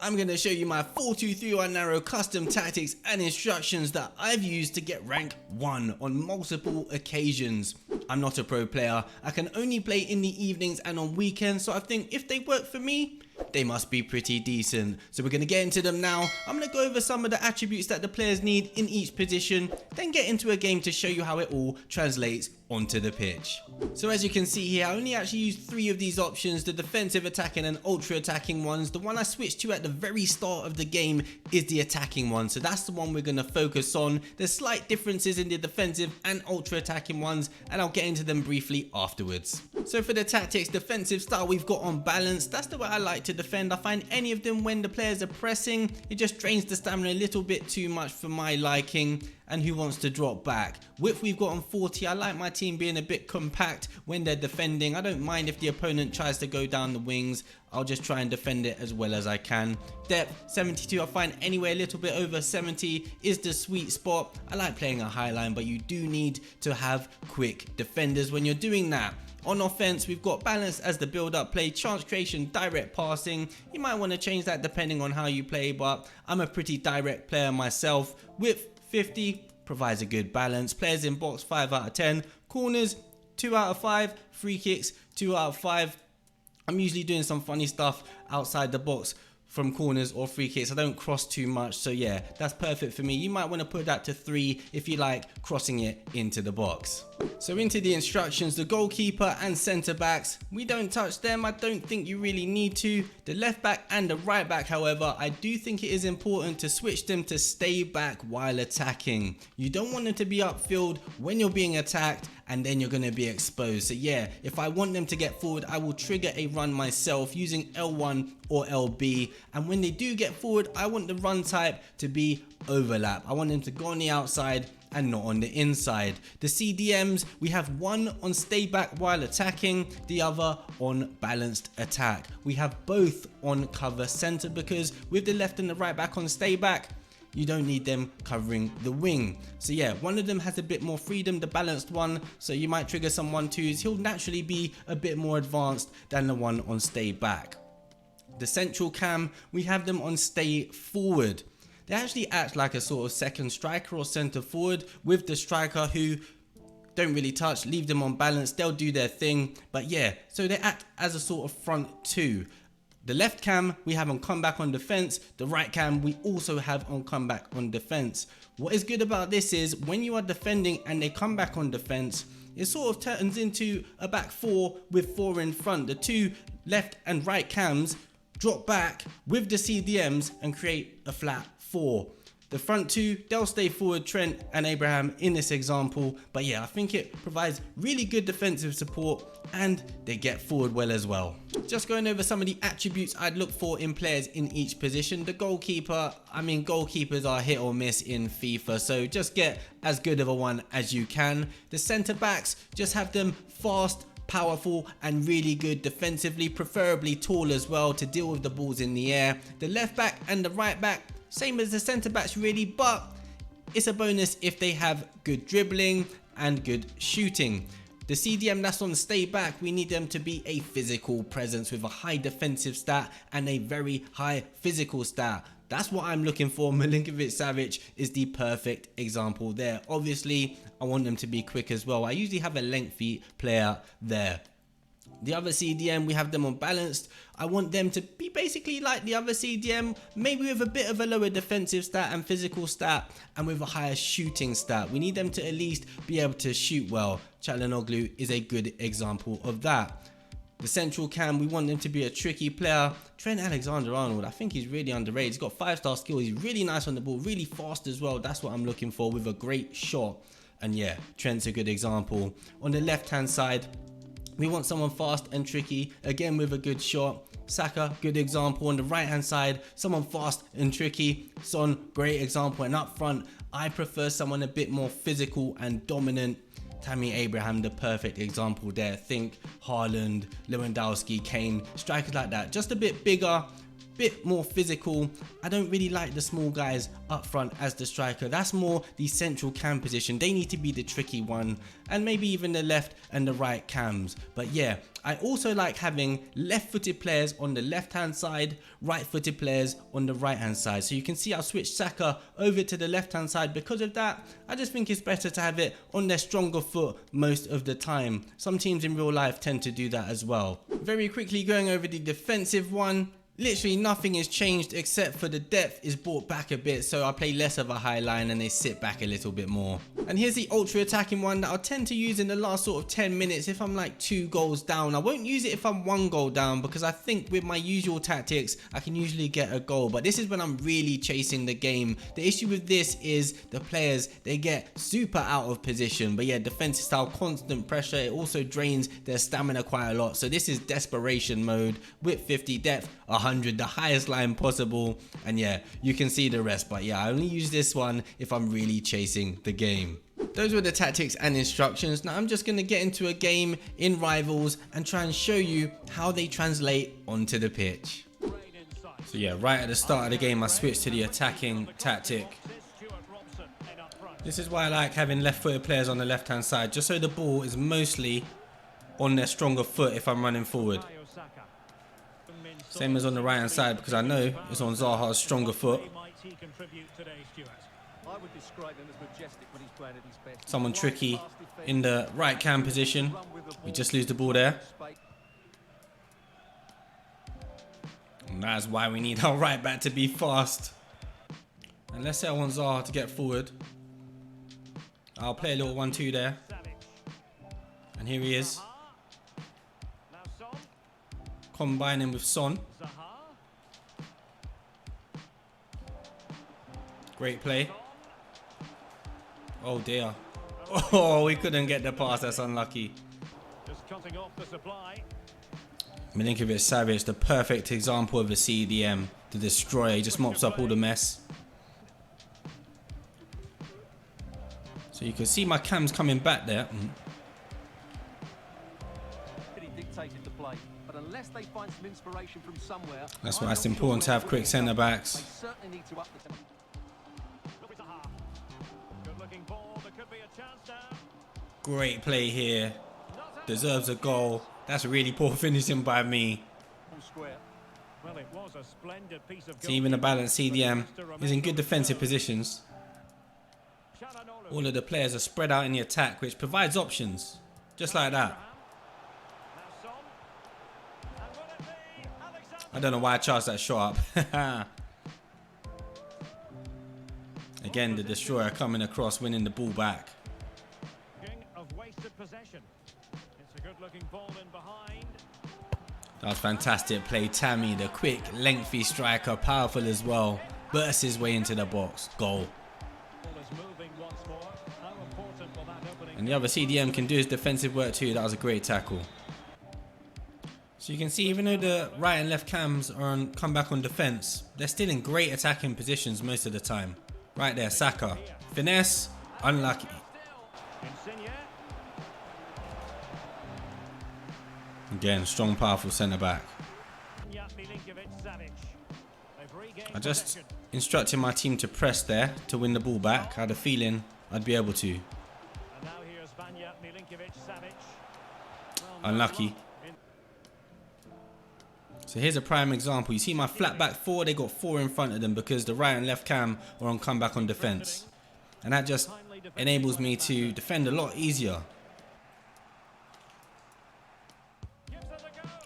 I'm going to show you my 4-2-3-1 narrow custom tactics and instructions that I've used to get rank 1 on multiple occasions. I'm not a pro player, I can only play in the evenings and on weekends, so I think if they work for me, they must be pretty decent. So we're going to get into them now. I'm going to go over some of the attributes that the players need in each position, then get into a game to show you how it all translates onto the pitch. So as you can see here, I only actually used 3 of these options, the defensive, attacking and ultra attacking ones. The one I switched to at the very start of the game is the attacking one, so that's the one we're going to focus on. There's slight differences in the defensive and ultra attacking ones, and I'll get into them briefly afterwards. So for the tactics, defensive style, we've got on balance. That's the way I like to defend. I find any of them when the players are pressing, it just drains the stamina a little bit too much for my liking. And who wants to drop back? Width we've got on 40. I like my team being a bit compact when they're defending. I don't mind if the opponent tries to go down the wings. I'll just try and defend it as well as I can. Depth 72. I find anywhere a little bit over 70 is the sweet spot. I like playing a high line, but you do need to have quick defenders when you're doing that. On offense, we've got balance as the build-up play, chance creation, direct passing. You might want to change that depending on how you play, but I'm a pretty direct player myself. Width 50 provides a good balance. Players in box 5 out of 10. Corners 2 out of 5. Free kicks 2 out of 5. I'm usually doing some funny stuff outside the box from corners or free kicks. I don't cross too much, so yeah, that's perfect for me. You might want to put that to 3 if you like crossing it into the box. So into the instructions, the goalkeeper and centre backs, we don't touch them. I don't think you really need to. The left back and the right back, however, I do think it is important to switch them to stay back while attacking. You don't want them to be upfield when you're being attacked and then you're going to be exposed. So yeah, if I want them to get forward, I will trigger a run myself using L1 or LB, and when they do get forward, I want the run type to be overlap. I want them to go on the outside and not on the inside. The CDMs, we have one on stay back while attacking, the other on balanced attack. We have both on cover center because with the left and the right back on stay back, you don't need them covering the wing. So yeah, one of them has a bit more freedom, the balanced one, so you might trigger some 1-2s. He'll naturally be a bit more advanced than the one on stay back. The central cam, we have them on stay forward. They actually act like a sort of second striker or centre forward with the striker who don't really touch, leave them on balance, they'll do their thing. But yeah, so they act as a sort of front two. The left cam we have on comeback on defense, the right cam we also have on comeback on defense. What is good about this is when you are defending and they come back on defense, it sort of turns into a back 4 with 4 in front. The 2 left and right cams drop back with the CDMs and create a flat 4. The front 2, they'll stay forward, Trent and Abraham in this example, but yeah, I think it provides really good defensive support and they get forward well as well. Just going over some of the attributes I'd look for in players in each position. The goalkeeper, I mean, goalkeepers are hit or miss in FIFA, so just get as good of a one as you can. The centre backs, just have them fast, powerful and really good defensively, preferably tall as well to deal with the balls in the air. The left back and the right back, same as the centre backs really, but it's a bonus if they have good dribbling and good shooting. The CDM that's on stay back, we need them to be a physical presence with a high defensive stat and a very high physical stat. That's what I'm looking for. Milinkovic-Savic is the perfect example there. Obviously, I want them to be quick as well. I usually have a lengthy player there. The other CDM, we have them on balanced. I want them to be basically like the other CDM, maybe with a bit of a lower defensive stat and physical stat and with a higher shooting stat. We need them to at least be able to shoot well. Çalhanoğlu is a good example of that. The central cam, we want them to be a tricky player. Trent Alexander-Arnold, I think he's really underrated. He's got 5-star skill. He's really nice on the ball, really fast as well. That's what I'm looking for with a great shot. And yeah, Trent's a good example. On the left-hand side, we want someone fast and tricky, again with a good shot. Saka, good example. On the right hand side, someone fast and tricky. Son, great example. And up front, I prefer someone a bit more physical and dominant. Tammy Abraham, the perfect example there. Think Haaland, Lewandowski, Kane, strikers like that. Just a bit bigger, bit more physical. I don't really like the small guys up front as the striker. That's more the central cam position. They need to be the tricky one, and maybe even the left and the right cams. But yeah, I also like having left-footed players on the left-hand side, right-footed players on the right-hand side. So you can see I'll switch Saka over to the left-hand side. Because of that, I just think it's better to have it on their stronger foot most of the time. Some teams in real life tend to do that as well. Very quickly going over the defensive one. Literally nothing has changed except for the depth is brought back a bit, so I play less of a high line and they sit back a little bit more. And here's the ultra attacking one that I'll tend to use in the last sort of 10 minutes if I'm like 2 goals down. I won't use it if I'm 1 goal down, because I think with my usual tactics I can usually get a goal, but this is when I'm really chasing the game. The issue with this is the players, they get super out of position. But yeah, defensive style, constant pressure, it also drains their stamina quite a lot. So this is desperation mode with 50 depth, 100, the highest line possible, and yeah, you can see the rest. But yeah, I only use this one if I'm really chasing the game. Those were the tactics and instructions. Now I'm just going to get into a game in Rivals and try and show you how they translate onto the pitch. So yeah, right at the start of the game I switched to the attacking tactic. This is why I like having left-footed players on the left-hand side, just so the ball is mostly on their stronger foot if I'm running forward. Same as on the right hand side, because I know it's on Zaha's stronger foot. Someone tricky in the right cam position. We just lose the ball there. And that's why we need our right back to be fast. And let's say I want Zaha to get forward. I'll play a little 1-2 there. And here he is. Combining with Son. Great play. Oh dear. Oh, we couldn't get the pass. That's unlucky. Milinkovic-Savic, the perfect example of a CDM. The destroyer. He just mops up all the mess. So you can see my cams coming back there. That's why it's important to have quick centre backs. Great play here. Deserves a goal. That's really poor finishing by me. So even the balanced CDM is in good defensive positions. All of the players are spread out in the attack, which provides options. Just like that. I don't know why I charged that shot up. Again, the destroyer coming across, winning the ball back. That was fantastic play. Tammy, the quick, lengthy striker, powerful as well. Bursts his way into the box. Goal. And the other CDM can do his defensive work too. That was a great tackle. So you can see, even though the right and left cams are on come back on defense, they're still in great attacking positions most of the time. Right there, Saka. Finesse, unlucky. Again, strong, powerful centre back. I just instructed my team to press there to win the ball back. I had a feeling I'd be able to. Unlucky. So here's a prime example. You see my flat back 4, they got 4 in front of them because the right and left cam are on comeback on defense. And that just enables me to defend a lot easier.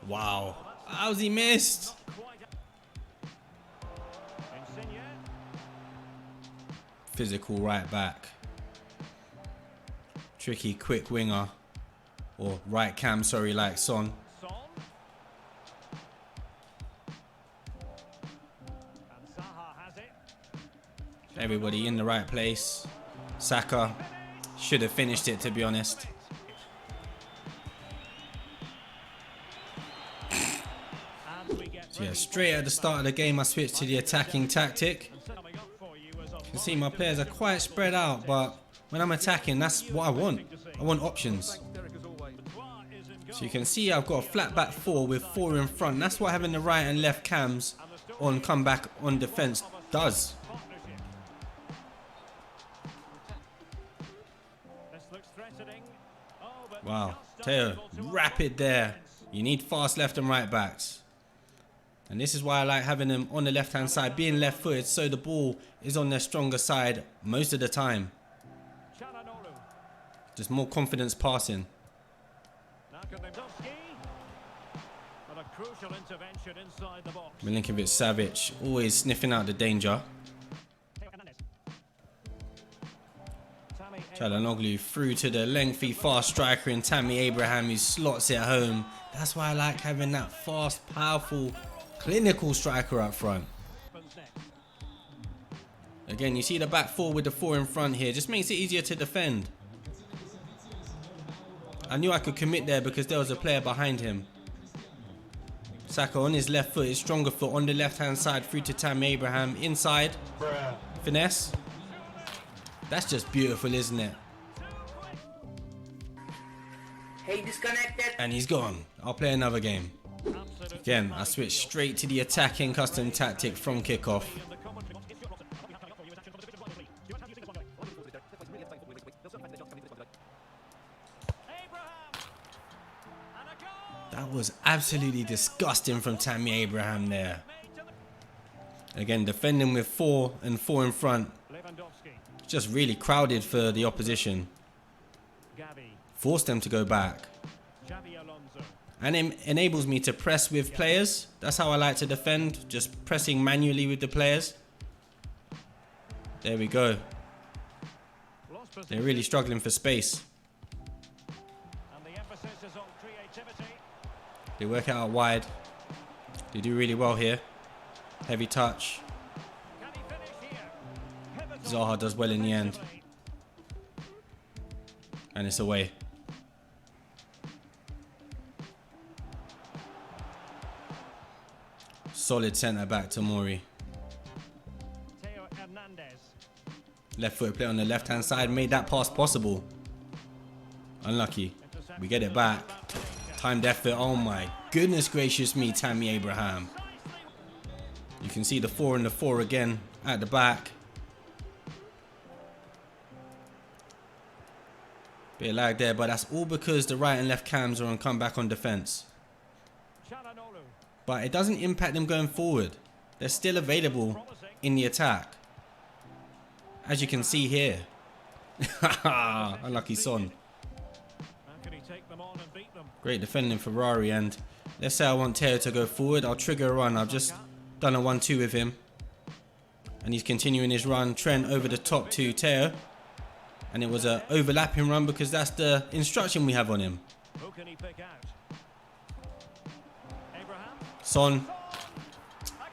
Wow. How's he missed? Physical right back. Tricky, quick winger. Or right cam, sorry, like Son. Everybody in the right place. Saka should have finished it, to be honest. So yeah, straight at the start of the game I switched to the attacking tactic. You can see my players are quite spread out, but when I'm attacking, that's what I want. I want options. So you can see I've got a flat back 4 with 4 in front. That's why having the right and left cams on comeback on defense does. Wow, Teo, rapid there. You need fast left and right backs. And this is why I like having them on the left hand side, being left footed, so the ball is on their stronger side most of the time. Just more confidence passing. Milinkovic Savic always sniffing out the danger. Çalhanoğlu through to the lengthy fast striker in Tammy Abraham, who slots it home. That's why I like having that fast, powerful, clinical striker up front. Again, you see the back four with the four in front here. Just makes it easier to defend. I knew I could commit there because there was a player behind him. Saka on his left foot, his stronger foot on the left hand side through to Tammy Abraham. Inside. Finesse. That's just beautiful, isn't it? Hey, disconnected. And he's gone. I'll play another game. Again, I switch straight to the attacking custom tactic from kickoff. That was absolutely disgusting from Tammy Abraham there. Again, defending with four and four in front. Just really crowded for the opposition. Forced them to go back. And it enables me to press with players. That's how I like to defend. Just pressing manually with the players. There we go. They're really struggling for space. They work it out wide. They do really well here. Heavy touch. Zaha does well in the end. And it's away. Solid centre back to Mori. Left foot play on the left hand side made that pass possible. Unlucky. We get it back. Timed effort. Oh my goodness gracious me, Tammy Abraham. You can see the 4 and the 4 again at the back. Bit of lag there, but that's all because the right and left cams are on comeback on defense. But it doesn't impact them going forward. They're still available in the attack. As you can see here. Unlucky Son. Great defending Ferrari, and let's say I want Teo to go forward. I'll trigger a run. I've just done a 1-2 with him. And he's continuing his run. Trent over the top to Teo. And it was an overlapping run because that's the instruction we have on him. Son,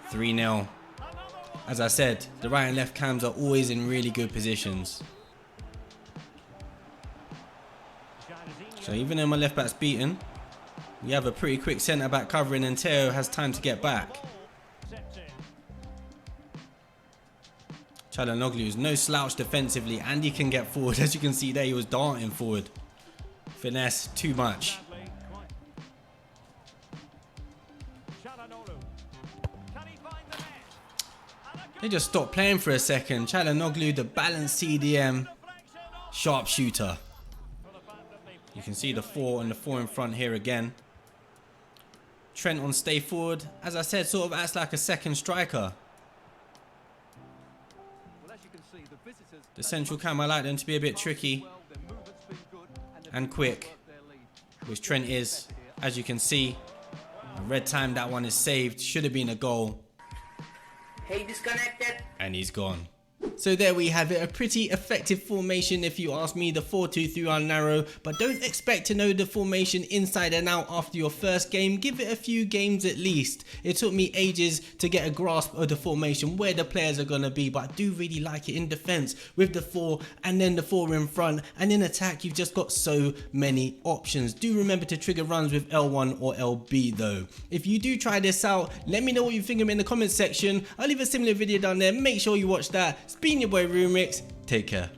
3-0. As I said, the right and left cams are always in really good positions. So even though my left back's beaten, we have a pretty quick centre back covering and Teo has time to get back. Çalhanoğlu is no slouch defensively and he can get forward. As you can see there, he was darting forward. Finesse, too much. They just stopped playing for a second. Çalhanoğlu, the balanced CDM, sharpshooter. You can see the 4 and the 4 in front here again. Trent on stay forward. As I said, sort of acts like a second striker. The central cam, I like them to be a bit tricky and quick, which Trent is. As you can see, red time, that one is saved. Should have been a goal. Hey, disconnected. And he's gone. So there we have it, a pretty effective formation if you ask me, the 4-2-3 on narrow, but don't expect to know the formation inside and out after your first game. Give it a few games at least. It took me ages to get a grasp of the formation, where the players are going to be, but I do really like it in defense with the 4 and then the 4 in front, and in attack you've just got so many options. Do remember to trigger runs with L1 or LB though. If you do try this out, let me know what you think of it in the comments section. I'll leave a similar video down there, make sure you watch that. It's been your boy Rumix, take care.